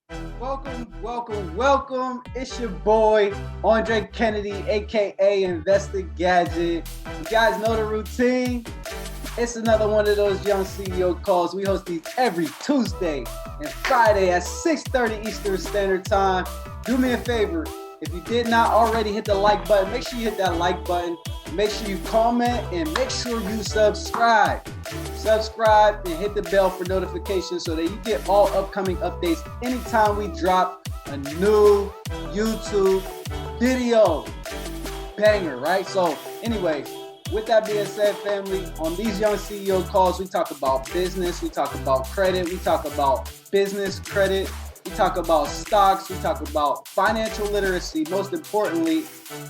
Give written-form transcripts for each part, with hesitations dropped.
Welcome. It's your boy, Andre Kennedy, aka Investor Gadget. You guys know the routine. It's another one of those young CEO calls. We host these every Tuesday and Friday at 6:30 Eastern Standard Time. Do me a favor. If you did not already hit the like button, make sure you hit that like button. Make sure you comment and make sure you subscribe. Subscribe and hit the bell for notifications so that you get all upcoming updates anytime we drop a new YouTube video. Banger, right? So anyway, with that being said, family, on these young CEO calls, we talk about business, we talk about credit, we talk about business credit, we talk about stocks, we talk about financial literacy, most importantly,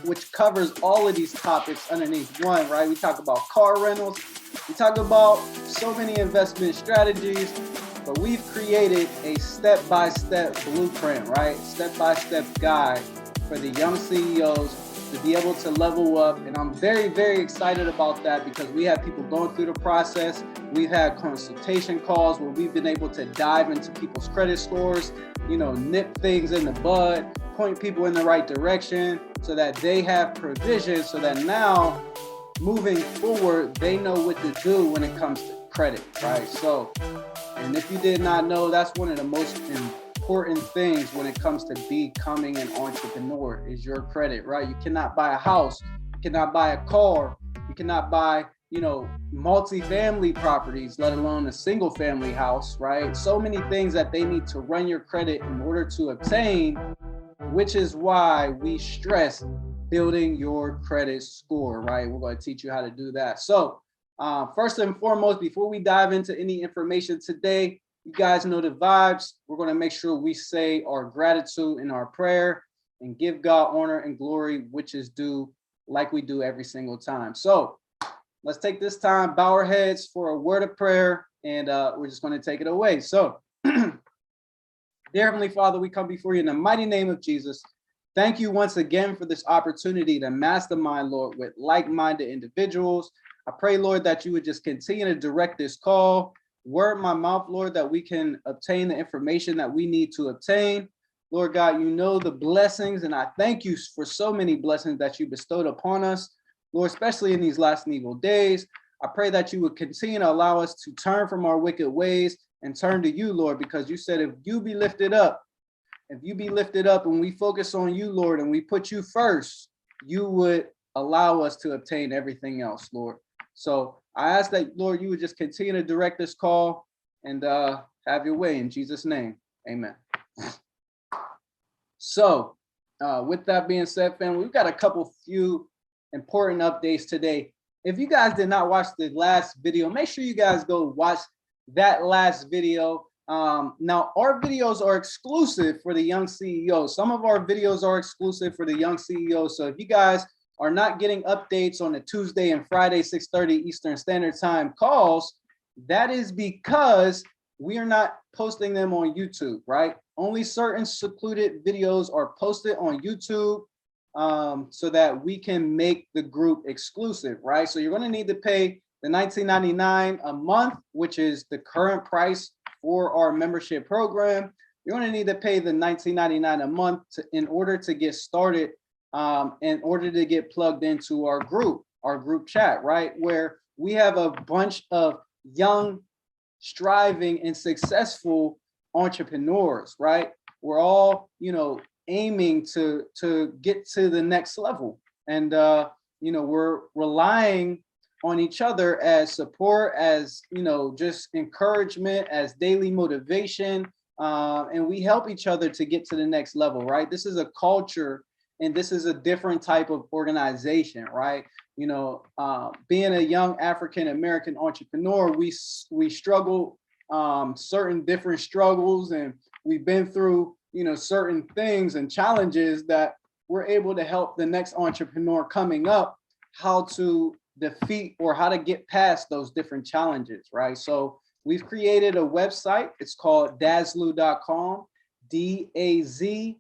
which covers all of these topics underneath one, right? We talk about car rentals, we talk about so many investment strategies, but we've created a step-by-step blueprint, right? Step-by-step guide for the young CEOs to be able to level up. And I'm very, very excited about that because we have people going through the process. We've had consultation calls where we've been able to dive into people's credit scores, nip things in the bud, point people in the right direction so that they have provision so that now moving forward, they know what to do when it comes to credit, right? So, and if you did not know, that's one of the most important things when it comes to becoming an entrepreneur is your credit, right? You cannot buy a house, you cannot buy a car, you cannot buy, multi-family properties, let alone a single family house, right? So many things that they need to run your credit in order to obtain, which is why we stress building your credit score, right? We're going to teach you how to do that. So first and foremost, before we dive into any information today, you guys know the vibes. We're going to make sure we say our gratitude in our prayer and give God honor and glory, which is due like we do every single time. So let's take this time, bow our heads for a word of prayer, and we're just going to take it away. So, dear Heavenly Father, we come before you in the mighty name of Jesus. Thank you once again for this opportunity to mastermind, Lord, with like-minded individuals. I pray, Lord, that you would just continue to direct this call. Word my mouth, Lord, that we can obtain the information that we need to obtain. Lord God, you know the blessings, and I thank you for so many blessings that you bestowed upon us, Lord, especially in these last and evil days. I pray that you would continue to allow us to turn from our wicked ways and turn to you, Lord, because you said if you be lifted up and we focus on you, Lord, and we put you first, you would allow us to obtain everything else, Lord. So I ask that, Lord, you would just continue to direct this call and have your way in Jesus' name. Amen. So with that being said, family, we've got a few important updates today. If you guys did not watch the last video, make sure you guys go watch that last video. Now, our videos are exclusive for the young CEOs. Some of our videos are exclusive for the young CEOs. So if you guys are not getting updates on the Tuesday and Friday 6:30 Eastern Standard Time calls, that is because we are not posting them on YouTube, right? Only certain secluded videos are posted on YouTube so that we can make the group exclusive, right? So you're going to need to pay the $19.99 a month, which is the current price for our membership program. You're going to need to pay the $19.99 a month in order to get started, in order to get plugged into our group chat, right? Where we have a bunch of young, striving, and successful entrepreneurs, right? We're all, aiming to get to the next level. And, we're relying on each other as support, as, just encouragement, as daily motivation. And we help each other to get to the next level, right? This is a culture and this is a different type of organization, right? Being a young African-American entrepreneur, we struggle certain different struggles, and we've been through, certain things and challenges that we're able to help the next entrepreneur coming up how to defeat or how to get past those different challenges, right? So we've created a website. It's called Dazloo.com, DAZLOO,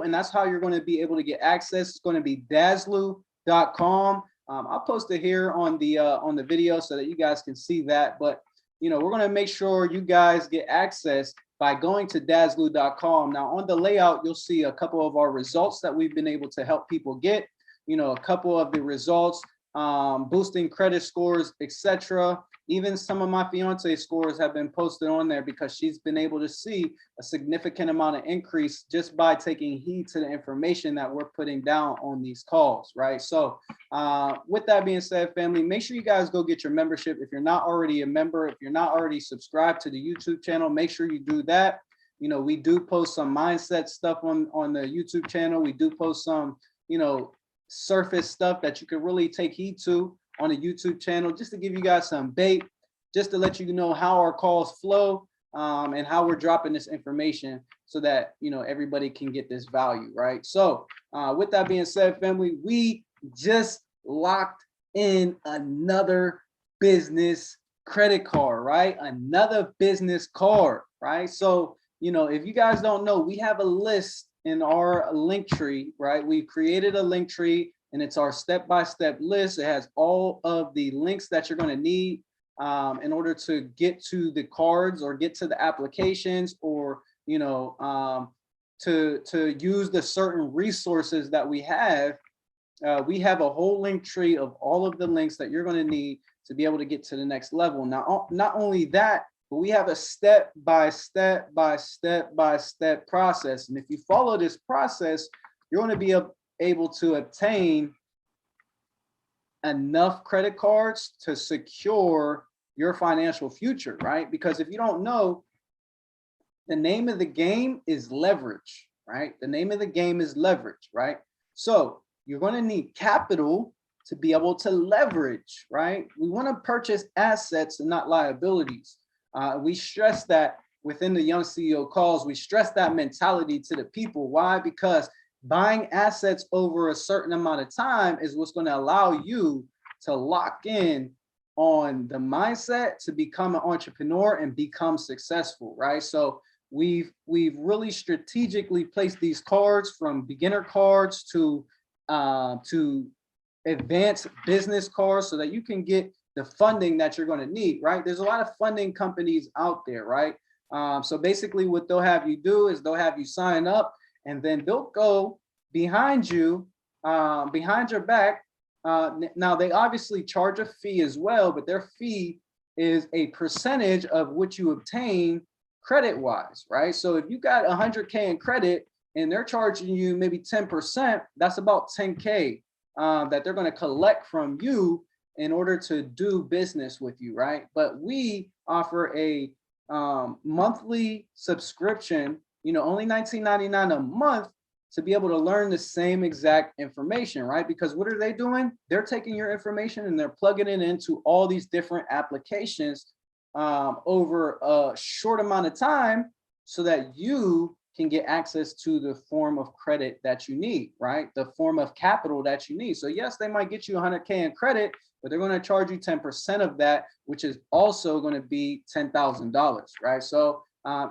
and that's how you're going to be able to get access. It's going to be Dazloo.com. I'll post it here on the video so that you guys can see that. But we're going to make sure you guys get access by going to Dazlu.com. Now on the layout, you'll see a couple of our results that we've been able to help people get, a couple of the results, boosting credit scores, etc. Even some of my fiance scores have been posted on there because she's been able to see a significant amount of increase just by taking heed to the information that we're putting down on these calls, right? So with that being said, family, make sure you guys go get your membership. If you're not already a member, if you're not already subscribed to the YouTube channel, make sure you do that. We do post some mindset stuff on the YouTube channel. We do post some, surface stuff that you can really take heed to on the YouTube channel, just to give you guys some bait, just to let you know how our calls flow, and how we're dropping this information so that, everybody can get this value, right? So with that being said, family, we just locked in another business credit card, right? Another business card, right? So, if you guys don't know, we have a list in our link tree, right? We've created a link tree and it's our step-by-step list. It has all of the links that you're going to need in order to get to the cards or get to the applications, or, to use the certain resources that we have. We have a whole link tree of all of the links that you're going to need to be able to get to the next level. Now, not only that, but we have a step-by-step process. And if you follow this process, you're going to be able to obtain enough credit cards to secure your financial future, right? Because if you don't know, the name of the game is leverage, right? The name of the game is leverage, right? So you're going to need capital to be able to leverage, right? We want to purchase assets and not liabilities. We stress that within the Young CEO calls, we stress that mentality to the people. Why? Because buying assets over a certain amount of time is what's going to allow you to lock in on the mindset to become an entrepreneur and become successful, right? So we've really strategically placed these cards, from beginner cards to advanced business cards, so that you can get the funding that you're going to need, right? There's a lot of funding companies out there, right? So basically what they'll have you do is they'll have you sign up, and then they'll go behind you, behind your back. Now they obviously charge a fee as well, but their fee is a percentage of what you obtain credit wise, right? So if you got 100K in credit and they're charging you maybe 10%, that's about 10K that they're going to collect from you in order to do business with you, right? But we offer a monthly subscription, only $19.99 a month, to be able to learn the same exact information, right? Because what are they doing? They're taking your information and they're plugging it into all these different applications over a short amount of time, so that you can get access to the form of credit that you need, right? The form of capital that you need. So yes, they might get you 100K in credit, but they're going to charge you 10% of that, which is also going to be $10,000, right? So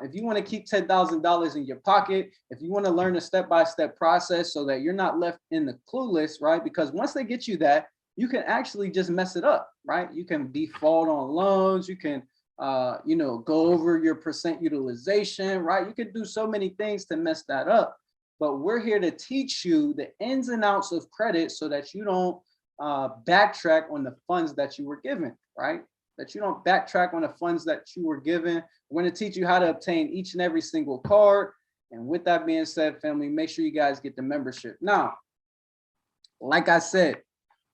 if you want to keep $10,000 in your pocket, if you want to learn a step-by-step process so that you're not left in the clueless, right? Because once they get you that, you can actually just mess it up, right? You can default on loans. You can, go over your percent utilization, right? You can do so many things to mess that up. But we're here to teach you the ins and outs of credit so that you don't backtrack on the funds that you were given, right? That you don't backtrack on the funds that you were given. We're going to teach you how to obtain each and every single card. And with that being said, family, make sure you guys get the membership. Now, like I said,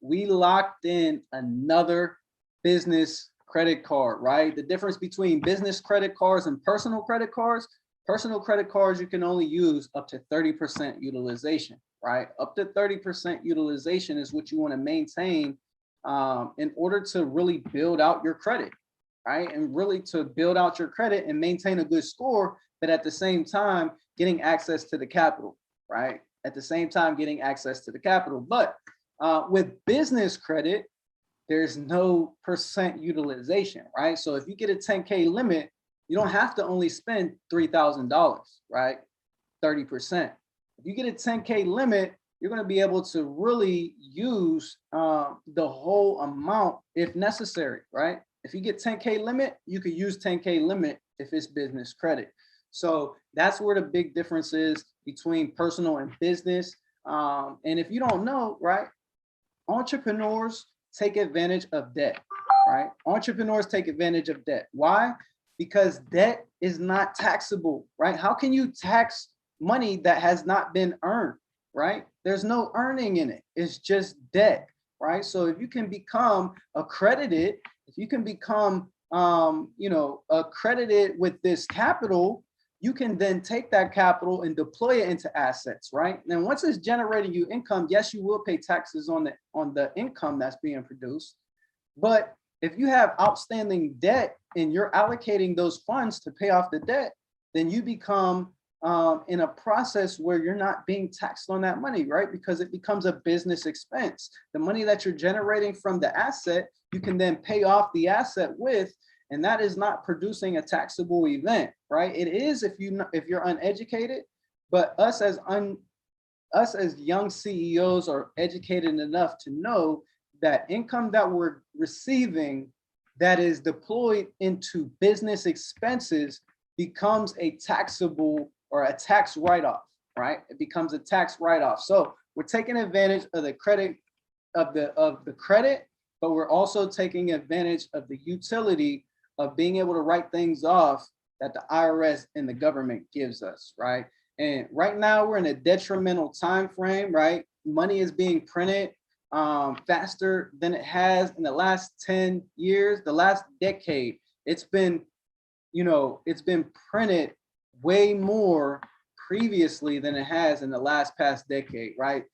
we locked in another business credit card, right? The difference between business credit cards and personal credit cards, you can only use up to 30% utilization, right? Up to 30% utilization is what you want to maintain in order to really build out your credit, right? And really to build out your credit and maintain a good score, but at the same time, getting access to the capital, right? At the same time, getting access to the capital. But with business credit, there's no percent utilization, right? So if you get a 10K limit, you don't have to only spend $3,000, right? 30%. If you get a 10K limit, you're going to be able to really use the whole amount if necessary, right? If you get 10K limit, you could use 10K limit if it's business credit. So that's where the big difference is between personal and business. And if you don't know, right, entrepreneurs take advantage of debt, right? Entrepreneurs take advantage of debt. Why? Because debt is not taxable, right? How can you tax money that has not been earned, right? There's no earning in it. It's just debt, right? So if you can become accredited, if you can become, accredited with this capital, you can then take that capital and deploy it into assets, right? And once it's generating you income, yes, you will pay taxes on the income that's being produced. But if you have outstanding debt and you're allocating those funds to pay off the debt, then you become in a process where you're not being taxed on that money, right? Because it becomes a business expense. The money that you're generating from the asset, you can then pay off the asset with, and that is not producing a taxable event, right? It is if you're uneducated, but us as young CEOs are educated enough to know that income that we're receiving that is deployed into business expenses becomes a taxable or a tax write-off, right? It becomes a tax write-off. So we're taking advantage of the credit of the credit, but we're also taking advantage of the utility of being able to write things off that the IRS and the government gives us, right? And right now we're in a detrimental time frame, right? Money is being printed faster than it has in the last 10 years, the last decade. It's been printed way more previously than it has in the past decade, right?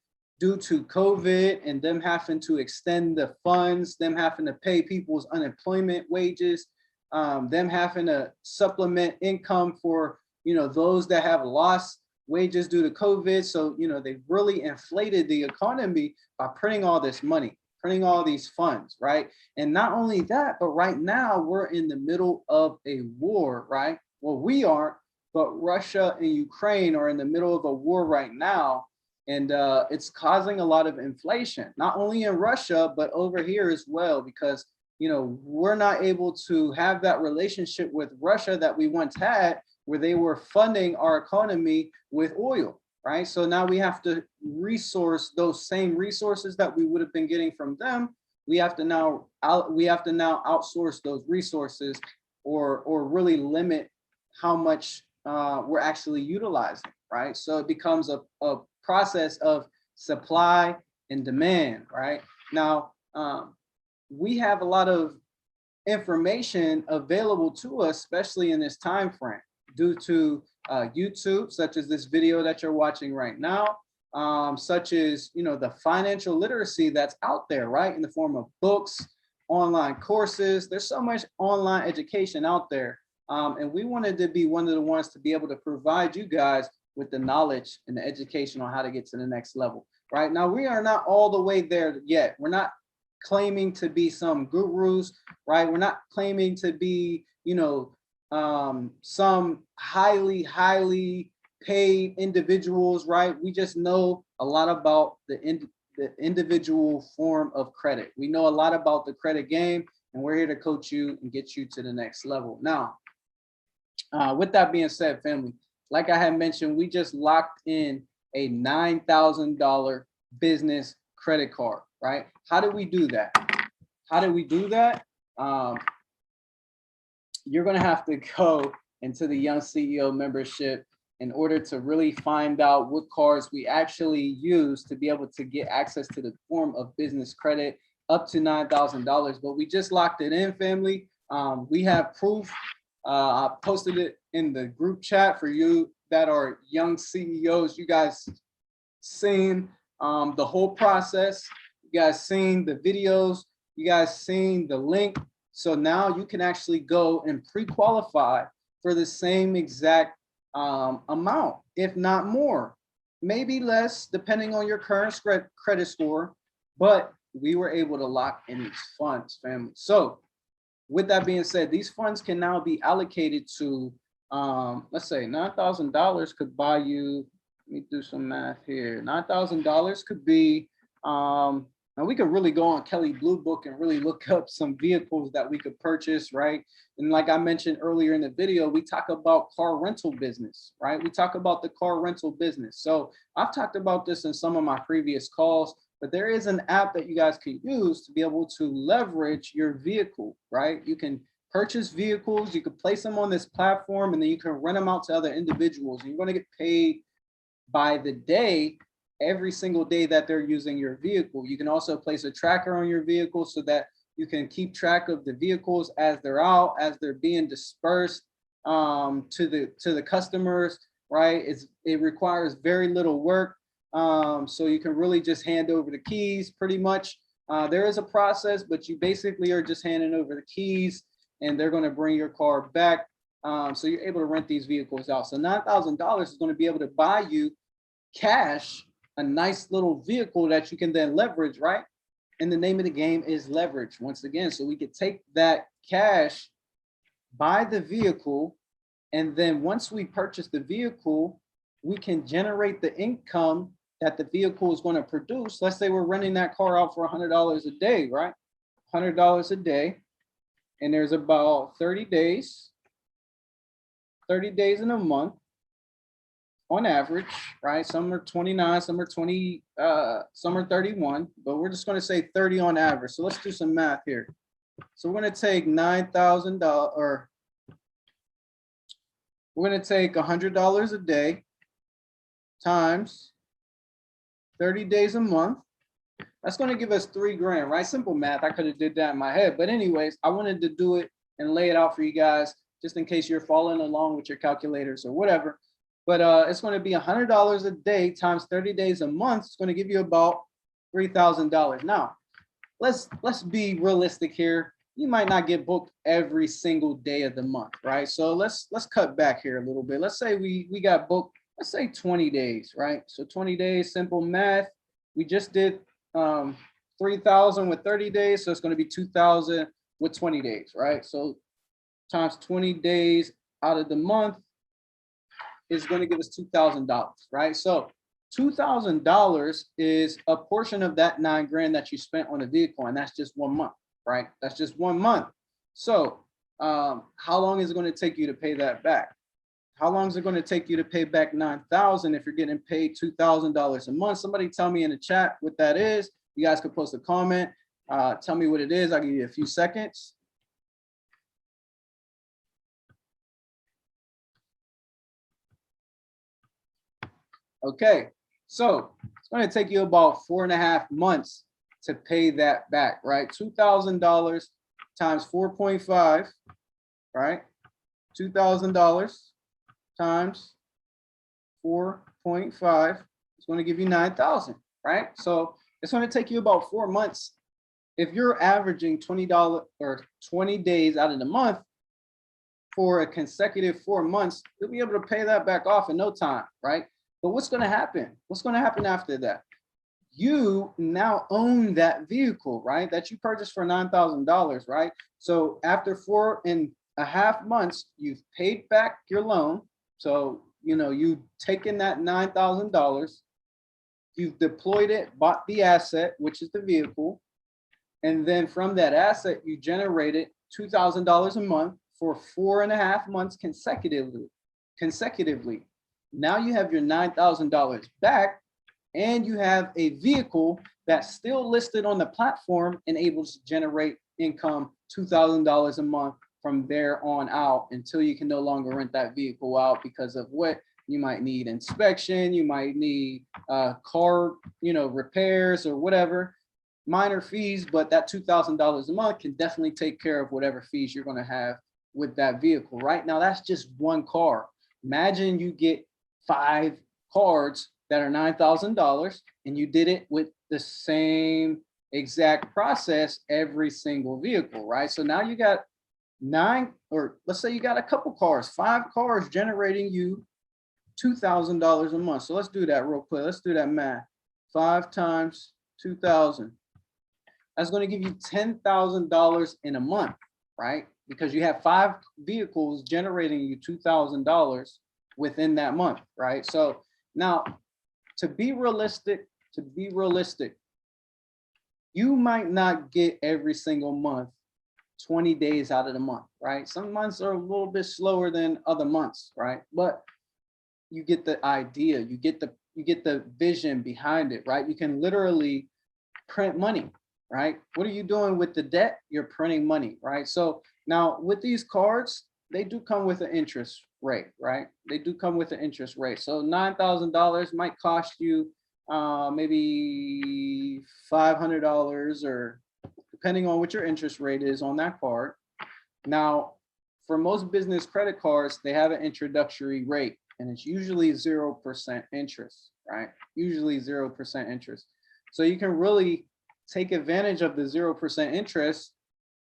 Due to COVID and them having to extend the funds, them having to pay people's unemployment wages, them having to supplement income for, those that have lost wages due to COVID. So, they've really inflated the economy by printing all this money, printing all these funds, right? And not only that, but right now we're in the middle of a war, right? Well, we aren't, but Russia and Ukraine are in the middle of a war right now. And it's causing a lot of inflation, not only in Russia, but over here as well, because, we're not able to have that relationship with Russia that we once had, where they were funding our economy with oil, right? So now we have to resource those same resources that we would have been getting from them. We have to now outsource those resources, or really limit how much we're actually utilizing, right? So it becomes a process of supply and demand, right? Now, we have a lot of information available to us, especially in this time frame, due to YouTube, such as this video that you're watching right now, such as, the financial literacy that's out there, right? In the form of books, online courses. There's so much online education out there. And we wanted to be one of the ones to be able to provide you guys with the knowledge and the education on how to get to the next level, right? Now, we are not all the way there yet. We're not claiming to be some gurus, right? We're not claiming to be, some highly paid individuals, right? We just know a lot about the individual form of credit. We know a lot about the credit game, and we're here to coach you and get you to the next level. Now, with that being said, family, like I had mentioned, we just locked in a $9,000 business credit card, right? How do we do that? You're going to have to go into the Young CEO membership in order to really find out what cards we actually use to be able to get access to the form of business credit up to $9,000. But we just locked it in, family. We have proof. I posted it in the group chat for you that are young CEOs. You guys seen the whole process. You guys seen the videos. You guys seen the link. So now you can actually go and pre-qualify for the same exact amount, if not more, maybe less, depending on your current credit score. But we were able to lock in these funds, family. So with that being said, these funds can now be allocated to, let's say $9,000 could buy you, let me do some math here. $9,000 could be, Now we could really go on Kelley Blue Book and really look up some vehicles that we could purchase, right? And like I mentioned earlier in the video, we talk about car rental business, right? We talk about the car rental business. So I've talked about this in some of my previous calls, but there is an app that you guys can use to be able to leverage your vehicle, right? You can purchase vehicles, you can place them on this platform, and then you can rent them out to other individuals. You're going to get paid by the day, every single day that they're using your vehicle. You can also place a tracker on your vehicle so that you can keep track of the vehicles as they're out, as they're being dispersed to the customers, right? It requires very little work. So you can really just hand over the keys pretty much. There is a process, but you basically are just handing over the keys and they're going to bring your car back. So you're able to rent these vehicles out. So $9,000 is going to be able to buy you cash, a nice little vehicle that you can then leverage, right? And the name of the game is leverage once again. So we could take that cash, buy the vehicle, and then once we purchase the vehicle, we can generate the income that the vehicle is going to produce. Let's say we're renting that car out for $100 a day, right? $100 a day. And there's about 30 days in a month on average, right? Some are 29, some are 20, some are 31, but we're just going to say 30 on average. So let's do some math here. So we're going to take $9,000, or we're going to take $100 a day times 30 days a month. That's going to give us $3 grand, right? Simple math. I could have did that in my head, but anyways, I wanted to do it and lay it out for you guys, just in case you're following along with your calculators or whatever. But it's going to be $100 a day times 30 days a month. It's going to give you about $3,000. Now, let's be realistic here. You might not get booked every single day of the month, right? So let's cut back here a little bit. Let's say we got booked, let's say 20 days, right? So 20 days, simple math. We just did 3,000 with 30 days, so it's going to be 2,000 with 20 days, right? So times 20 days out of the month is going to give us $2,000, right? So $2,000 is a portion of that $9 grand that you spent on a vehicle, and that's just 1 month, right? That's just 1 month. So how long is it going to take you to pay that back? How long is it going to take you to pay back $9,000 if you're getting paid $2,000 a month? Somebody tell me in the chat what that is. You guys can post a comment. Tell me what it is. I'll give you a few seconds. Okay, so it's going to take you about 4.5 months to pay that back, right? $2,000 times 4.5, right? $2,000 times 4.5 is going to give you 9,000, right? So it's going to take you about 4 months. If you're averaging $20 or 20 days out of the month for a consecutive 4 months, you'll be able to pay that back off in no time, right? But what's going to happen? What's going to happen after that? You now own that vehicle, right? That you purchased for $9,000, right? So after 4.5 months, you've paid back your loan. So, you know, you've taken that $9,000, you've deployed it, bought the asset, which is the vehicle. And then from that asset, you generated $2,000 a month for 4.5 months consecutively. Now you have your $9,000 back, and you have a vehicle that's still listed on the platform and able to generate income $2,000 a month from there on out until you can no longer rent that vehicle out because of what you might need inspection, you might need car, repairs or whatever, minor fees, but that $2,000 a month can definitely take care of whatever fees you're going to have with that vehicle. Right now, that's just one car. Imagine you get 5 cards that are $9,000 and you did it with the same exact process every single vehicle, right? So now you got 9, or let's say you got a couple cars, 5 cars generating you $2,000 a month. So let's do that real quick. Let's do that math. 5 times 2,000. That's going to give you $10,000 in a month, right? Because you have 5 vehicles generating you $2,000 within that month, right? So now, to be realistic, you might not get every single month 20 days out of the month, right? Some months are a little bit slower than other months, right? But you get the idea, you get the vision behind it, right? You can literally print money, right? What are you doing with the debt? You're printing money, right? So now with these cards, they do come with an interest rate, right? They do come with an interest rate. So $9,000 might cost you maybe $500, or depending on what your interest rate is on that card. Now, for most business credit cards, they have an introductory rate, and it's usually 0% interest, right? Usually 0% interest. So you can really take advantage of the 0% interest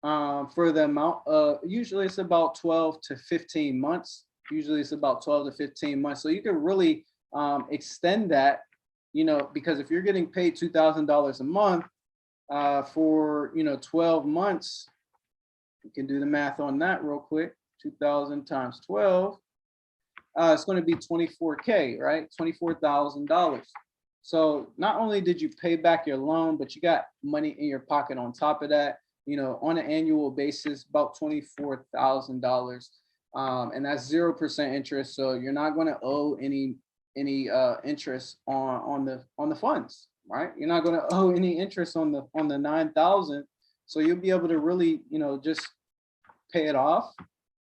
for the amount. Usually it's about 12 to 15 months. Usually it's about 12 to 15 months. So you can really extend that, you know, because if you're getting paid $2,000 a month for, you know, 12 months, you can do the math on that real quick. 2,000 times 12, it's going to be 24K, right? $24,000. So not only did you pay back your loan, but you got money in your pocket on top of that, you know, on an annual basis, about $24,000. And that's 0% interest. So you're not going to owe any interest on the funds, right? You're not going to owe any interest on the 9,000. So you'll be able to really, you know, just pay it off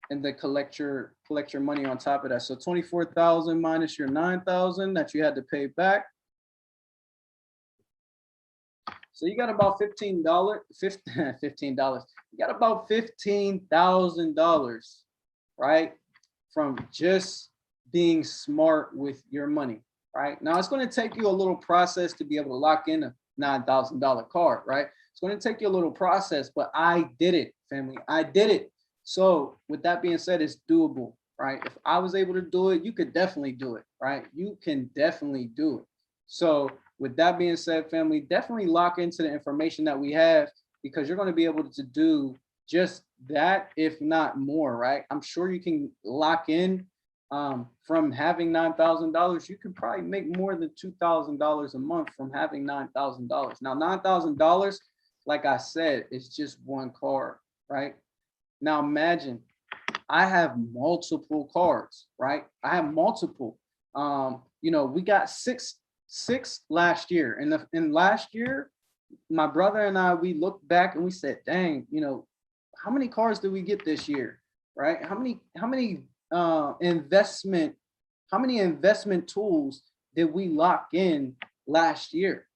and then collect your money on top of that. So 24,000 minus your 9,000 that you had to pay back. So you got about $15. $15. You got about $15,000, right? From just being smart with your money, right? Now it's going to take you a little process to be able to lock in a $9,000 card, right? It's going to take you a little process, but I did it, family. I did it. So with that being said, it's doable, right? If I was able to do it, you could definitely do it, right? You can definitely do it. So with that being said, family, definitely lock into the information that we have, because you're going to be able to do just that, if not more, right? I'm sure you can lock in from having $9,000. You could probably make more than $2,000 a month from having $9,000. Now, $9,000, like I said, is just one card, right? Now imagine I have multiple cards, right? I have multiple. You know, we got six last year. And last year, my brother and I, we looked back and we said, dang, you know, how many cards did we get this year, right? How many investment tools did we lock in last year,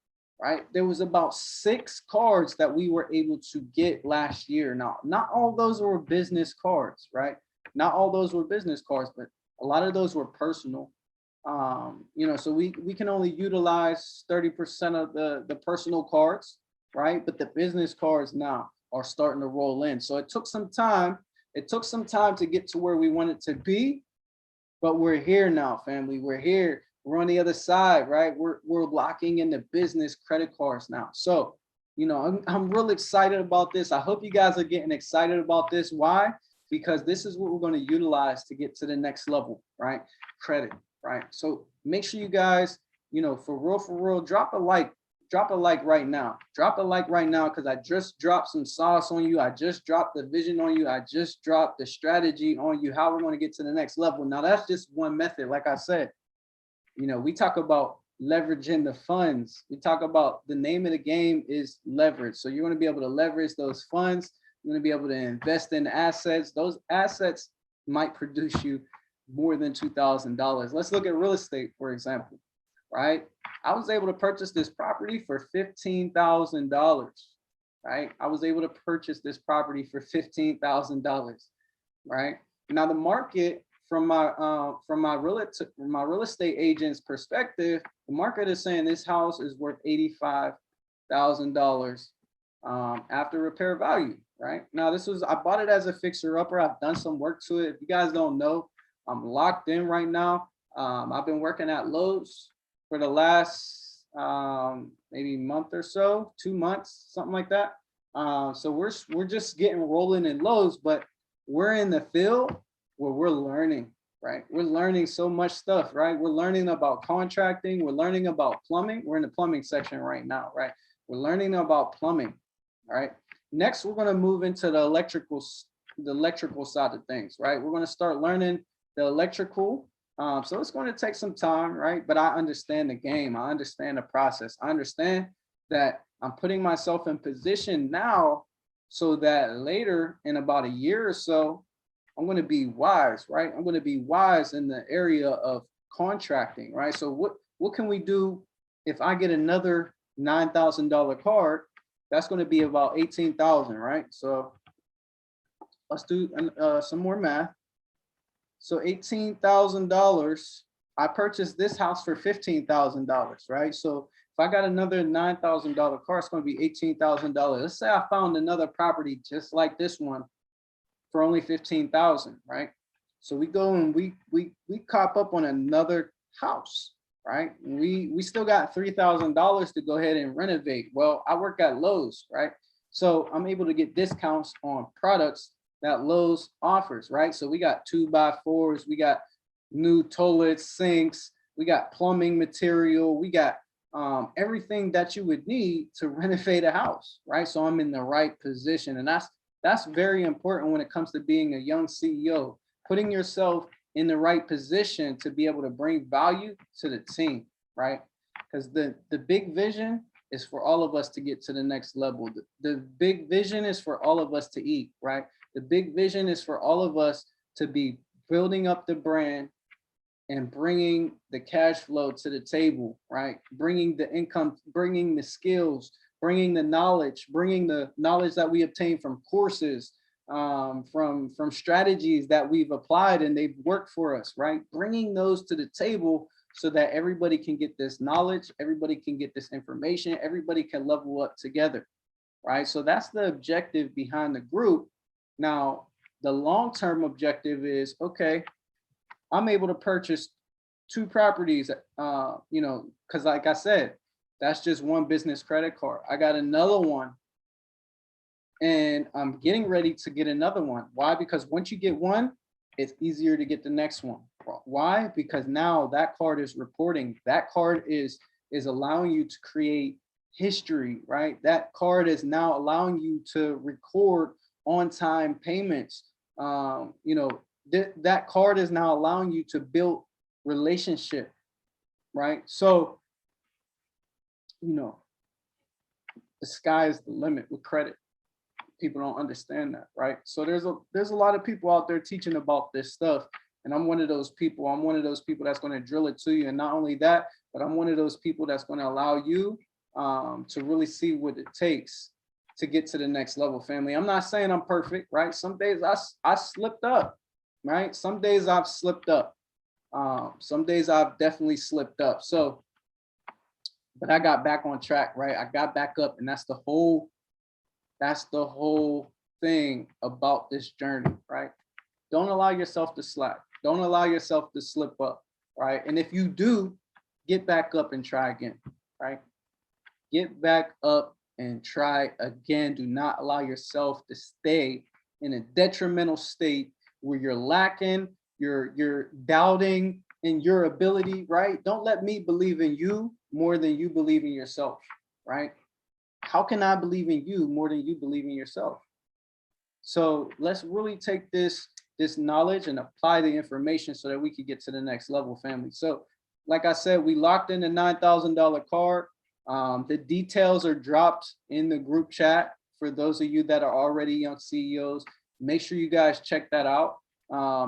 right? There was about 6 cards that we were able to get last year. Now, not all those were business cards, right? Not all those were business cards, but a lot of those were personal. You know, so we can only utilize 30% of the personal cards, right? But the business cards now are starting to roll in. So it took some time. It took some time to get to where we wanted to be, but we're here now, family. We're here. We're on the other side, right? We're locking in the business credit cards now. So, you know, I'm real excited about this. I hope you guys are getting excited about this. Why? Because this is what we're going to utilize to get to the next level, right? Credit, right? So make sure you guys, you know, for real, drop a like right now. Drop a like right now, because I just dropped some sauce on you. I just dropped the vision on you. I just dropped the strategy on you, how we're going to get to the next level. Now, that's just one method. Like I said, you know, we talk about leveraging the funds. We talk about the name of the game is leverage. So you're going to be able to leverage those funds. You're going to be able to invest in assets. Those assets might produce you more than $2,000. Let's look at real estate, for example, right? I was able to purchase this property for $15,000, right? I was able to purchase this property for $15,000, right? Now the market, from my real estate agent's perspective, the market is saying this house is worth $85,000 after repair value, right? Now I bought it as a fixer upper. I've done some work to it. If you guys don't know, I'm locked in right now. I've been working at Lowe's for the last maybe month or so, 2 months, something like that. So we're just getting rolling in Lowe's, but we're in the field where we're learning, right? We're learning so much stuff, right? We're learning about contracting. We're learning about plumbing. We're in the plumbing section right now, right? We're learning about plumbing. All right. Next, we're going to move into the electrical side of things, right? We're going to start learning the electrical. So it's going to take some time, right? But I understand the game. I understand the process. I understand that I'm putting myself in position now so that later in about a year or so, I'm going to be wise, right? I'm going to be wise in the area of contracting, right? So what can we do if I get another $9,000 card? That's going to be about 18,000, right? So let's do some more math. So $18,000, I purchased this house for $15,000, right? So if I got another $9,000 car, it's going to be $18,000. Let's say I found another property just like this one for only 15,000, right? So we go and we cop up on another house, right? We still got $3,000 to go ahead and renovate. Well, I work at Lowe's, right? So I'm able to get discounts on products that Lowe's offers, right? So we got 2x4s, we got new toilets, sinks, we got plumbing material, we got everything that you would need to renovate a house, right? So I'm in the right position, and that's very important when it comes to being a young CEO, putting yourself in the right position to be able to bring value to the team, right? Because the big vision is for all of us to get to the next level. The big vision is for all of us to eat, right? The big vision is for all of us to be building up the brand and bringing the cash flow to the table, right? Bringing the income, bringing the skills, bringing the knowledge that we obtain from courses, from strategies that we've applied and they've worked for us, right? Bringing those to the table so that everybody can get this knowledge, everybody can get this information, everybody can level up together, right? So that's the objective behind the group. Now, the long-term objective is, okay, I'm able to purchase 2 properties, because like I said, that's just one business credit card. I got another one and I'm getting ready to get another one. Why? Because once you get one, it's easier to get the next one. Why? Because now that card is reporting. That card is allowing you to create history, right? That card is now allowing you to record on-time payments. That card is now allowing you to build relationship, right? So, the sky is the limit with credit. People don't understand that, right? So there's a lot of people out there teaching about this stuff, and I'm one of those people. I'm one of those people that's going to drill it to you, and not only that, but I'm one of those people that's going to allow you to really see what it takes to get to the next level, family. I'm not saying I'm perfect, right? Some days I slipped up, right? Some days I've slipped up. Some days I've definitely slipped up. So, but I got back on track, right? I got back up, and that's the whole thing about this journey, right? Don't allow yourself to slack. Don't allow yourself to slip up, right? And if you do, get back up and try again, right? Get back up and try again. Do not allow yourself to stay in a detrimental state where you're lacking, you're doubting in your ability, right? Don't let me believe in you more than you believe in yourself, right? How can I believe in you more than you believe in yourself? So let's really take this knowledge and apply the information so that we can get to the next level, family. So like I said, we locked in the $9,000 card. The details are dropped in the group chat for those of you that are already young CEOs. Make sure you guys check that out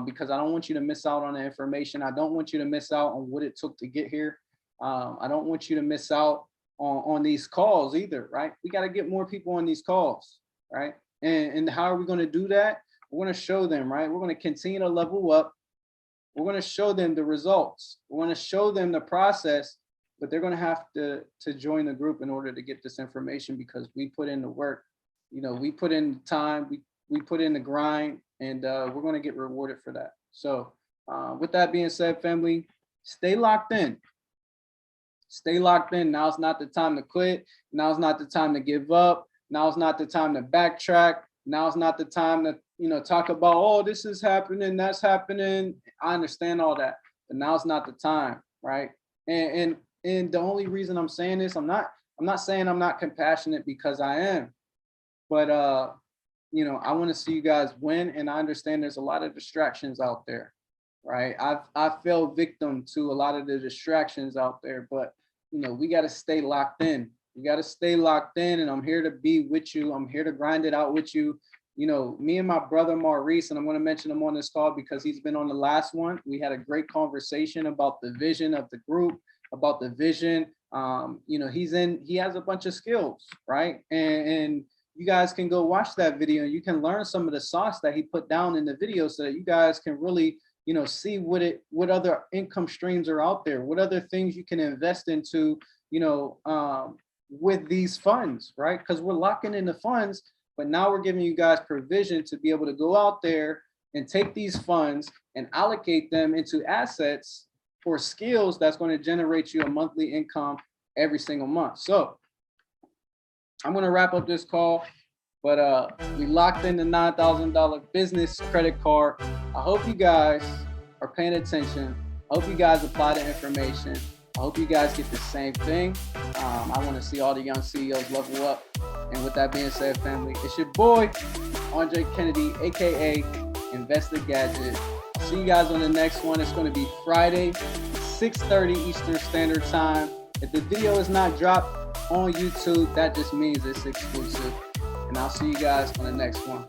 because I don't want you to miss out on the information. I don't want you to miss out on what it took to get here. I don't want you to miss out on these calls either, right? We got to get more people on these calls, right? And how are we going to do that? We're going to show them, right? We're going to continue to level up. We're going to show them the results. We're going to show them the process, but they're going to have to join the group in order to get this information because we put in the work. We put in the time, we put in the grind, and we're going to get rewarded for that. So with that being said, family, stay locked in. Stay locked in. Now's not the time to quit. Now's not the time to give up. Now's not the time to backtrack. Now's not the time to, talk about, oh, this is happening, that's happening. I understand all that, but now's not the time, right? And the only reason I'm saying this, I'm I'm not saying I'm not compassionate, because I am, but you know, I want to see you guys win, and I understand there's a lot of distractions out there, right? I've fell victim to a lot of the distractions out there, but you know, we got to stay locked in. We got to stay locked in, and I'm here to be with you. I'm here to grind it out with you. You know, me and my brother Maurice, and I'm going to mention him on this call because he's been on the last one. We had a great conversation about the vision of the group, about the vision. You know, he has a bunch of skills, right? And you guys can go watch that video, and you can learn some of the sauce that he put down in the video, so that you guys can really, you know, see what other income streams are out there, what other things you can invest into, you know, with these funds, right? Because we're locking in the funds, but now we're giving you guys provision to be able to go out there and take these funds and allocate them into assets for skills that's going to generate you a monthly income every single month. So I'm going to wrap up this call, but we locked in the $9,000 business credit card. I hope you guys are paying attention. I hope you guys apply the information. I hope you guys get the same thing. I want to see all the young CEOs level up. And with that being said, family, it's your boy, Andre Kennedy, AKA Invest the Gadget. See you guys on the next one. It's going to be Friday, 6:30 Eastern Standard Time. If the video is not dropped on YouTube, that just means it's exclusive. And I'll see you guys on the next one.